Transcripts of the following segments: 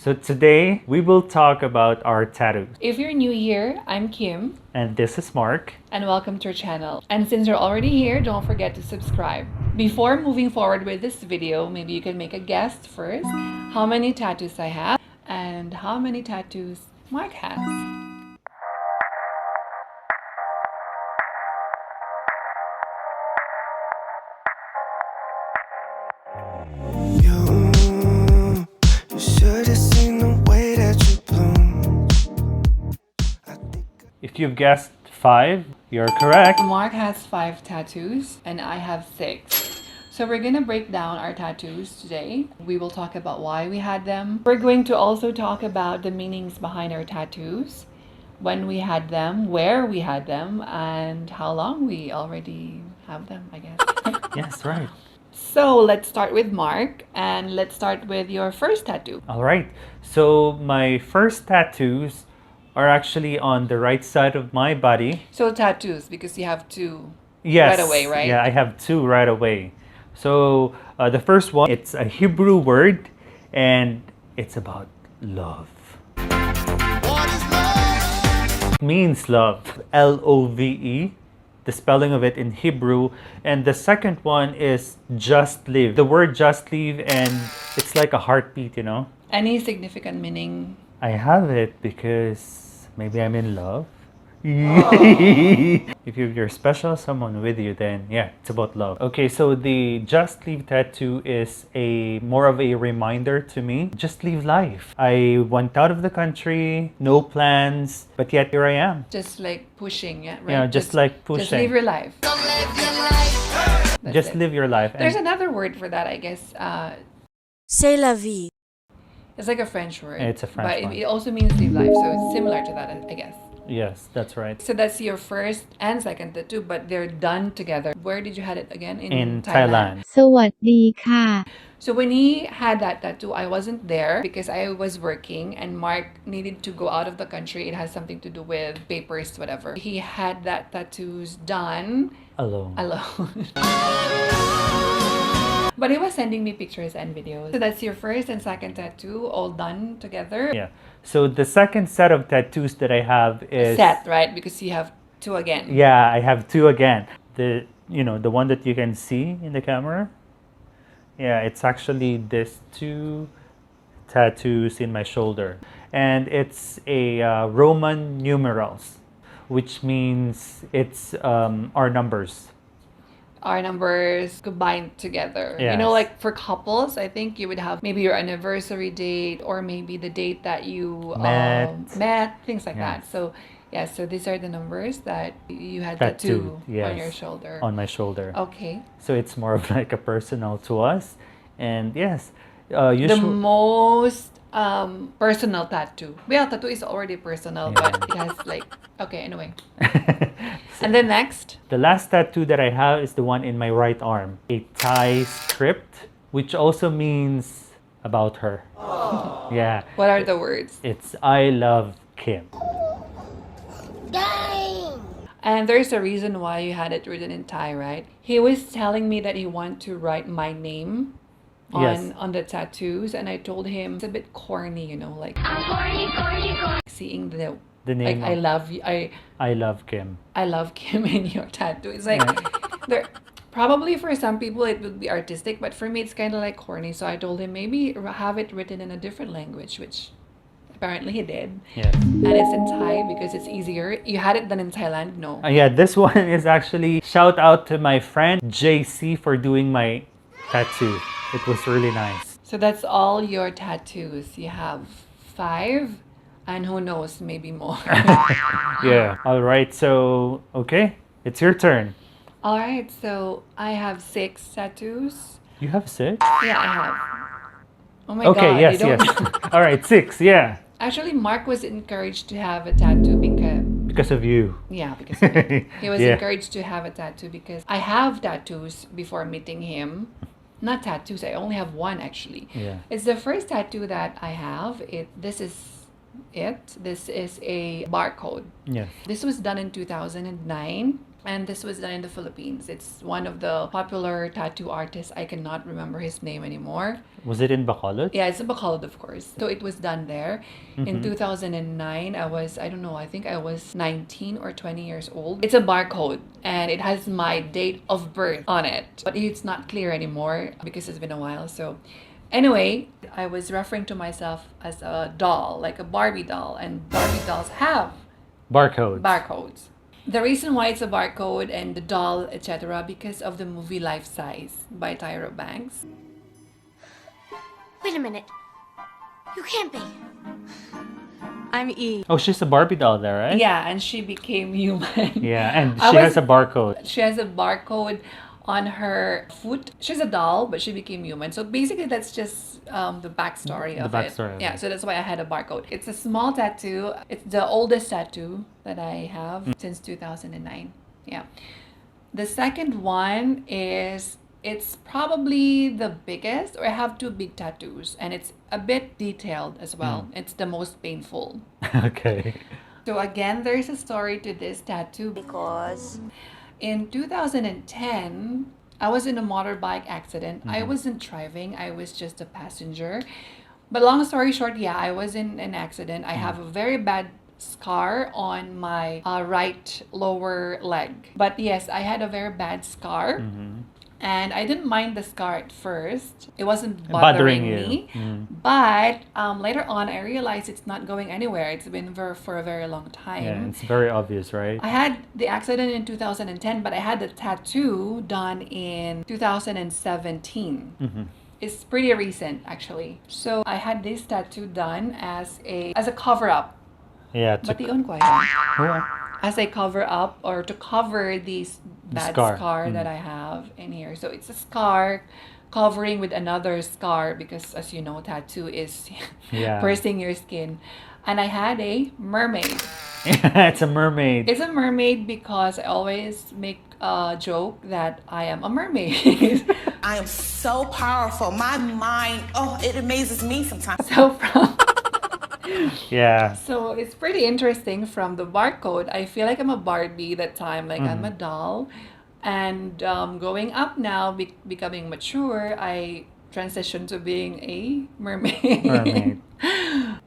So today we will talk about our tattoos. If you're new here, I'm Kim, And this is Mark. and welcome to our channel. And since you're already here, don't forget to subscribe. Before moving forward with this video, maybe you can make a guess first how many tattoos I have and how many tattoos Mark has. You should have seen the way that you bloom. If you've guessed 5, you're correct. Mark has 5 tattoos and I have 6. So we're gonna break down our tattoos today. We will talk about why we had them. We're going to also talk about the meanings behind our tattoos, when we had them, where we had them, and how long we already have them, I guess. Yes, right. So let's start with Mark, and let's start with your first tattoo. All right. So my first tattoos are actually on the right side of my body. So tattoos, because you have 2 Yes. right away, right? Yeah, I have 2 right away. So the first one, it's a Hebrew word, and it's about love. Means love. Love. The spelling of it in Hebrew. And the second one is just live. The word just live, and it's like a heartbeat, you know. Any significant meaning? I have it because maybe I'm in love. If you're special someone with you, then yeah, it's about love. Okay, so the just leave tattoo is a more of a reminder to me. Just live life. I went out of the country, no plans, but yet here I am. Just like pushing, yeah, right? Yeah, just like pushing. Just live your life. That's Just it. live your life. There's another word for that, I guess. C'est la vie. It's like a French word. It's a French but one. It also means live life, so it's similar to that, I guess. Yes, that's right. So that's your first and second tattoo, but they're done together. Where did you had it again? In Thailand. สวัสดีค่ะ So when he had that tattoo, I wasn't there because I was working and Mark needed to go out of the country. It has something to do with papers, whatever. He had that tattoos done Alone. alone. But he was sending me pictures and videos. So that's your first and second tattoo all done together. Yeah. So the second set of tattoos that I have is Set, right? Because you have 2 again. Yeah, I have 2 again. The one that you can see in the camera. Yeah, it's actually these 2 tattoos in my shoulder, and it's a Roman numerals, which means it's our numbers. Our numbers combined together. You know, Yes. like for couples, I think you would have maybe your anniversary date or maybe the date that you met, things like that. Yes. So, yeah, so these are the numbers that you had Tattooed, tattoo on yes. your shoulder. On my shoulder. Okay. So it's more of like a personal to us, and yes, The usually. most personal tattoo. Well, tattoo is already personal, Yeah. but it has like, okay, anyway. And then next, The last tattoo that I have is the one in my right arm, a Thai script, which also means about her. Yeah, what are the words? it's I love Kim. And there's a reason why you had it written in Thai, right? He was telling me that he wanted to write my name Yes. on the tattoos, and I told him it's a bit corny, you know, like seeing the The name like I of love you, I love Kim. I love Kim in your tattoo. It's like there probably for some people it would be artistic, but for me it's kind of like corny. So I told him maybe have it written in a different language, which apparently he did. Yes. And it's in Thai because it's easier. You had it done in Thailand? No. Yeah, this one is actually shout out to my friend JC for doing my tattoo. It was really nice. So that's all your tattoos. You have 5, and who knows, maybe more. Yeah. All right. So, okay, it's your turn. All right, so I have 6 tattoos. You have 6? Yeah, I have. Oh my Okay, God, yes, you don't yes. know. All right, 6, yeah. Actually, Mark was encouraged to have a tattoo because, Because of you. yeah, because of me. He was Yeah. encouraged to have a tattoo because I have tattoos before meeting him. Not tattoos, I only have 1 actually. Yeah. It's the first tattoo that I have. This is it. This is a barcode. Yes. This was done in 2009. And this was done in the Philippines. It's one of the popular tattoo artists. I cannot remember his name anymore. Was it in Bacolod? Yeah, it's in Bacolod, of course. So it was done there. In 2009, I don't know, I think I was 19 or 20 years old. It's a barcode and it has my date of birth on it. But it's not clear anymore because it's been a while. So anyway, I was referring to myself as a doll, like a Barbie doll. And Barbie dolls have Barcodes. barcodes. The reason why it's a barcode and the doll, etc., because of the movie Life Size by Tyra Banks. Wait a minute. You can't be. I'm E. Oh, she's a Barbie doll there, right? Yeah, and she became human. Yeah, and I she was- has a barcode. She has a barcode on her foot. She's a doll, but she became human. So basically, that's just the backstory The of backstory it. of Yeah, it. so that's why I had a barcode. It's a small tattoo. It's the oldest tattoo that I have since 2009. Yeah. The second one is it's probably the biggest, or I have two big tattoos, and it's a bit detailed as well. It's the most painful. Okay. So again, there's a story to this tattoo. Because In 2010, I was in a motorbike accident. I wasn't driving, I was just a passenger. But long story short, yeah, I was in an accident. I have a very bad scar on my right lower leg. But yes, I had a very bad scar. And I didn't mind the scar at first. It wasn't bothering you. me. But later on, I realized it's not going anywhere. It's been for a very long time. Yeah, it's very obvious, right? I had the accident in 2010, but I had the tattoo done in 2017. It's pretty recent, actually. So I had this tattoo done as a cover up. Yeah, But to, the own quiet. oh, As a cover up, or to cover this bad scar. scar that I have in here. So it's a scar covering with another scar because, as you know, tattoo is Yeah. bursting your skin. And I had a mermaid. it's a mermaid. It's a mermaid because I always make a joke that I am a mermaid. I am so powerful. My mind, it amazes me sometimes. so from Yeah. so it's pretty interesting from the barcode. I feel like I'm a Barbie that time, like I'm a doll. And growing up now, becoming mature, I transitioned to being a mermaid. Mermaid.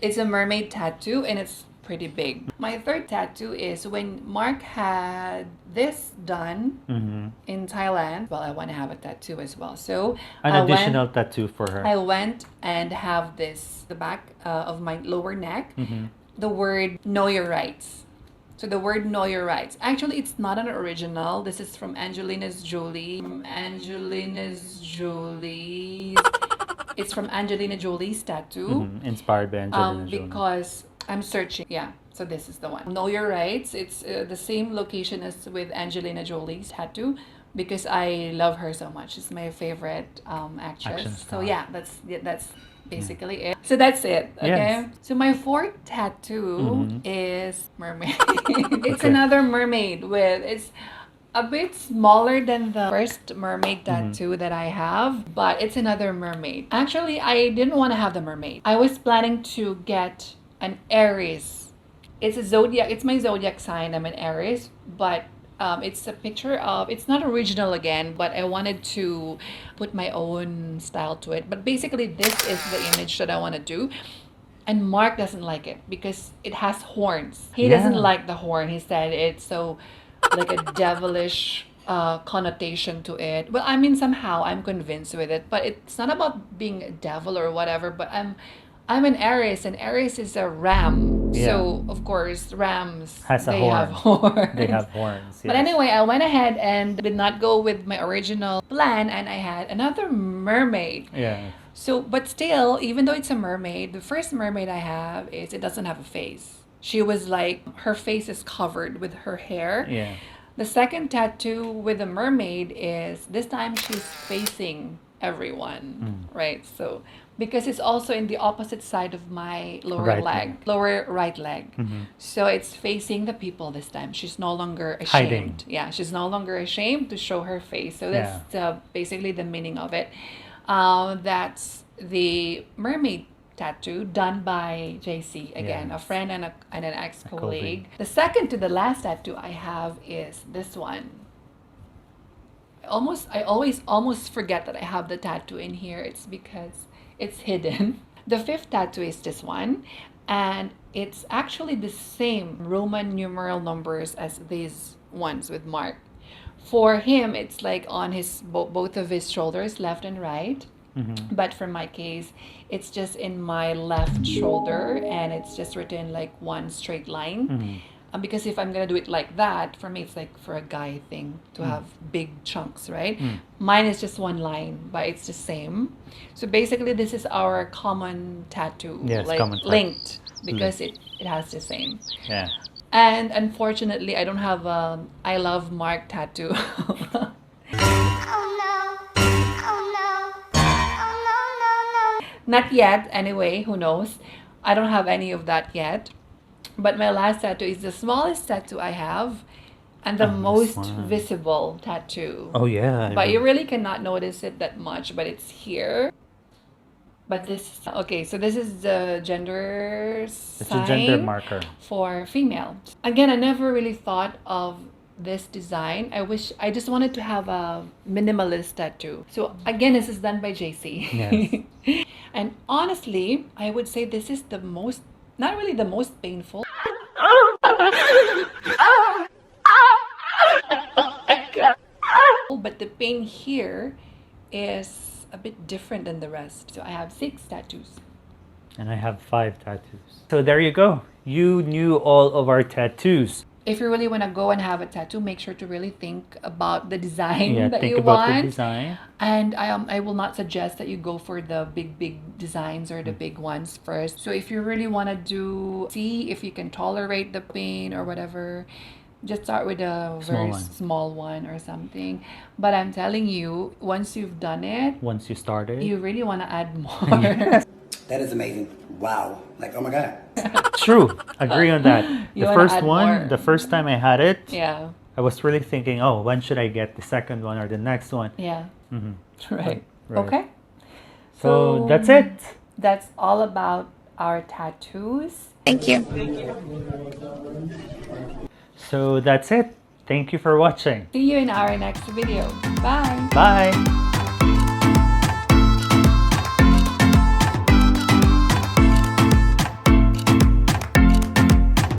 It's a mermaid tattoo and it's pretty big. My third tattoo is when Mark had this done in Thailand. Well, I want to have a tattoo as well. So An I additional tattoo for her. I went and have this, the back of my lower neck, the word know your rights. So the word know your rights. Actually, it's not an original. This is from Angelina's Jolie. It's from Angelina Jolie's tattoo. Inspired by Angelina Jolie. Because I'm searching. Yeah, so this is the one. Know your rights. It's the same location as with Angelina Jolie's tattoo because I love her so much. She's my favorite actress. Action So star. yeah, that's basically it. So that's it. Okay. Yes. So my fourth tattoo is mermaid. It's Okay. another mermaid with it's a bit smaller than the first mermaid tattoo that I have, but it's another mermaid. Actually, I didn't want to have the mermaid. I was planning to get an Aries. It's a zodiac. It's my zodiac sign. I'm an Aries, but it's a picture of. It's not original again, but I wanted to put my own style to it. But basically, this is the image that I want to do. And Mark doesn't like it because it has horns. He doesn't Yeah. like the horn. He said it's so like a devilish connotation to it. Well, I mean, somehow I'm convinced with it, but it's not about being a devil or whatever. But I'm an Aries, and Aries is a ram. Yeah. So of course, rams Has a they horn. have horns. They have horns. But yes. anyway, I went ahead and did not go with my original plan, and I had another mermaid. Yeah. So, but still, even though it's a mermaid, the first mermaid I have is it doesn't have a face. She was like, her face is covered with her hair. Yeah. The second tattoo with the mermaid is this time she's facing everyone, right? So, because it's also in the opposite side of my lower Right leg, leg. lower right leg. So it's facing the people this time. She's no longer ashamed. Hiding. Yeah, she's no longer ashamed to show her face. So that's basically the meaning of it. That's the mermaid tattoo done by JC, again, a Yes. friend and an ex-colleague. The second to the last tattoo I have is this one. I always almost forget that I have the tattoo in here. It's because it's hidden. The fifth tattoo is this one, and it's actually the same Roman numeral numbers as these ones with Mark. For him, it's like on his both of his shoulders, left and right. But for my case, it's just in my left shoulder, and it's just written like one straight line. Because if I'm gonna do it like that, for me it's like for a guy thing to have big chunks, right? Mine is just one line, but it's the same. So basically, this is our common tattoo, Yes, like common tattoo. linked, because it has the same. Yeah. And unfortunately, I don't have a I love Mark tattoo. Oh no. Oh no. Oh no, no, no. Not yet, anyway, who knows? I don't have any of that yet. But my last tattoo is the smallest tattoo I have and the Oh, this most one. visible tattoo. Oh yeah. But you really cannot notice it that much, but it's here. But this, okay, so this is the gender It's a sign gender marker. for female. Again, I never really thought of this design. I just wanted to have a minimalist tattoo. So again, this is done by JC. Yes. And honestly, I would say this is the most, not really the most painful. But the pain here is a bit different than the rest. So I have 6 tattoos. And I have 5 tattoos. So there you go. You knew all of our tattoos. If you really want to go and have a tattoo, make sure to really think about the design Yeah, that think you about want. the design. And I will not suggest that you go for the big designs or the big ones first. So if you really want to see if you can tolerate the pain or whatever, just start with a very one. small one or something. But I'm telling you, once you've done it, Once you started. you really want to add more. That is amazing. Wow. Like, oh my God. True. Agree on that. You The wanna first add one, more. the first time I had it, Yeah, I was really thinking, oh, when should I get the second one or the next one? yeah. Mm-hmm. Right. Right. Okay. So that's it. That's all about our tattoos. So that's it. Thank you for watching. See you in our next video. Bye. Bye.